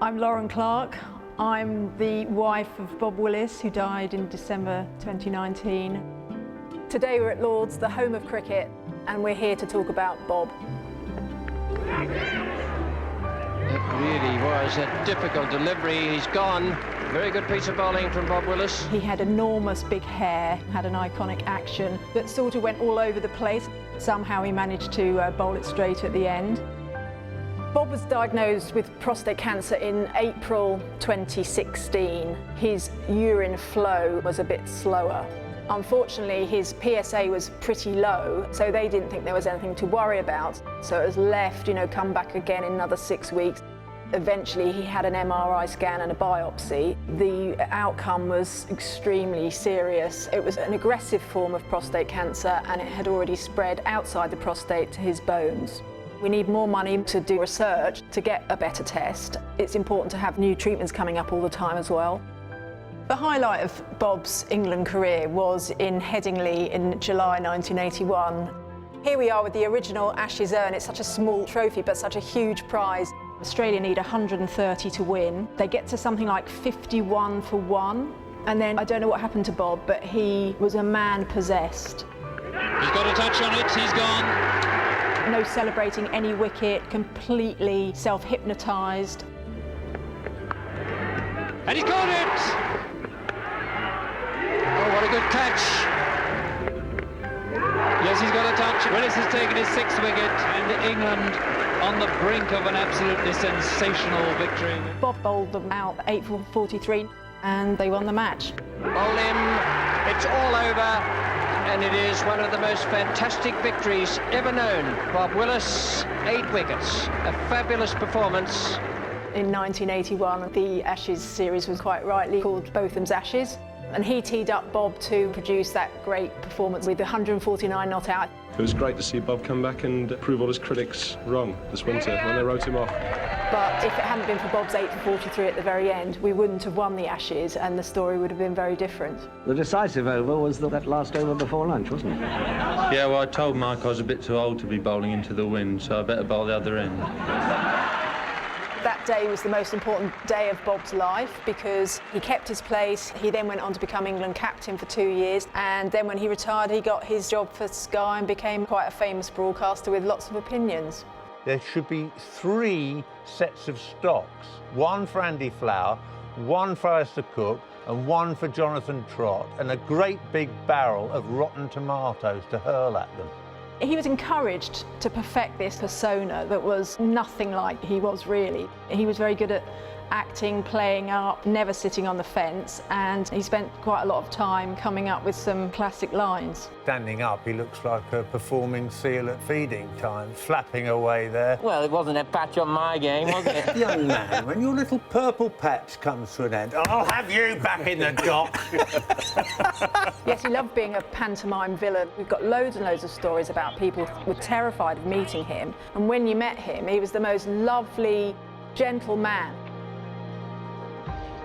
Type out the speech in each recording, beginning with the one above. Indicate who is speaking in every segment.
Speaker 1: I'm Lauren Clark. I'm the wife of Bob Willis, who died in December 2019. Today we're at Lord's, the home of cricket, and we're here to talk about Bob.
Speaker 2: It really was a difficult delivery. He's gone. Very good piece of bowling from Bob Willis.
Speaker 1: He had enormous big hair, had an iconic action that sort of went all over the place. Somehow he managed to bowl it straight at the end. Bob was diagnosed with prostate cancer in April 2016. His urine flow was a bit slower. Unfortunately, his PSA was pretty low, so they didn't think there was anything to worry about. So it was left, come back again in another 6 weeks. Eventually, he had an MRI scan and a biopsy. The outcome was extremely serious. It was an aggressive form of prostate cancer, and it had already spread outside the prostate to his bones. We need more money to do research to get a better test. It's important to have new treatments coming up all the time as well. The highlight of Bob's England career was in Headingley in July 1981. Here we are with the original Ashes urn. It's such a small trophy, but such a huge prize. Australia need 130 to win. They get to something like 51 for 1. And then I don't know what happened to Bob, but he was a man possessed.
Speaker 3: He's got a touch on it, he's gone.
Speaker 1: No celebrating any wicket, completely self-hypnotised.
Speaker 3: And he's got it!
Speaker 2: Oh, what a good catch.
Speaker 3: Yes, he's got a touch. Willis has taken his 6th wicket, and England on the brink of an absolutely sensational victory.
Speaker 1: Bob bowled them out 8 for 43, and they won the match.
Speaker 2: Bowl him. It's all over. And it is one of the most fantastic victories ever known. Bob Willis, 8 wickets. A fabulous performance.
Speaker 1: In 1981, the Ashes series was quite rightly called Botham's Ashes. And he teed up Bob to produce that great performance with 149 not out.
Speaker 4: It was great to see Bob come back and prove all his critics wrong this winter when they wrote him off.
Speaker 1: But if it hadn't been for Bob's 8 for 43 at the very end, we wouldn't have won the Ashes and the story would have been very different.
Speaker 5: The decisive over was that last over before lunch, wasn't it?
Speaker 6: Yeah, well, I told Mike I was a bit too old to be bowling into the wind, so I better bowl the other end.
Speaker 1: That day was the most important day of Bob's life because he kept his place. He then went on to become England captain for 2 years, and then when he retired he got his job for Sky and became quite a famous broadcaster with lots of opinions.
Speaker 7: There should be 3 sets of stocks, one for Andy Flower, one for Alistair Cook and one for Jonathan Trott, and a great big barrel of rotten tomatoes to hurl at them.
Speaker 1: He was encouraged to perfect this persona that was nothing like he was really. He was very good at acting, playing up, never sitting on the fence, and he spent quite a lot of time coming up with some classic lines.
Speaker 7: Standing up, he looks like a performing seal at feeding time, flapping away there.
Speaker 8: Well, it wasn't a patch on my game, was it?
Speaker 7: Young man, when your little purple patch comes to an end, I'll have you back in the dock.
Speaker 1: Yes, he loved being a pantomime villain. We've got loads and loads of stories about people who were terrified of meeting him, and when you met him, he was the most lovely, gentle man.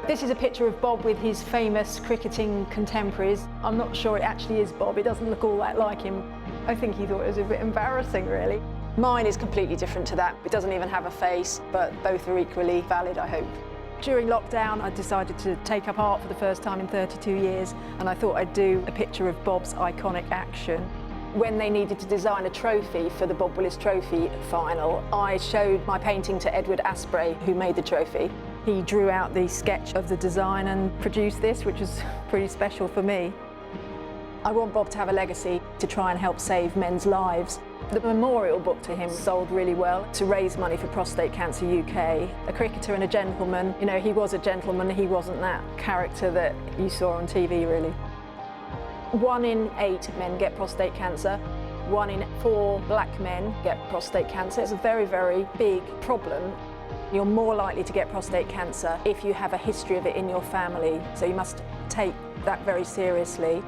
Speaker 1: This is a picture of Bob with his famous cricketing contemporaries. I'm not sure it actually is Bob, it doesn't look all that like him. I think he thought it was a bit embarrassing, really. Mine is completely different to that. It doesn't even have a face, but both are equally valid, I hope. During lockdown, I decided to take up art for the first time in 32 years, and I thought I'd do a picture of Bob's iconic action. When they needed to design a trophy for the Bob Willis Trophy final, I showed my painting to Edward Asprey, who made the trophy. He drew out the sketch of the design and produced this, which was pretty special for me. I want Bob to have a legacy to try and help save men's lives. The memorial book to him sold really well to raise money for Prostate Cancer UK. A cricketer and a gentleman, he was a gentleman, he wasn't that character that you saw on TV, really. 1 in 8 men get prostate cancer. 1 in 4 black men get prostate cancer. It's a very, very big problem. You're more likely to get prostate cancer if you have a history of it in your family, so you must take that very seriously.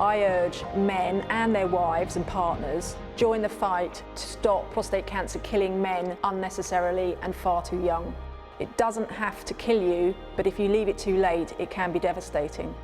Speaker 1: I urge men and their wives and partners join the fight to stop prostate cancer killing men unnecessarily and far too young. It doesn't have to kill you, but if you leave it too late, it can be devastating.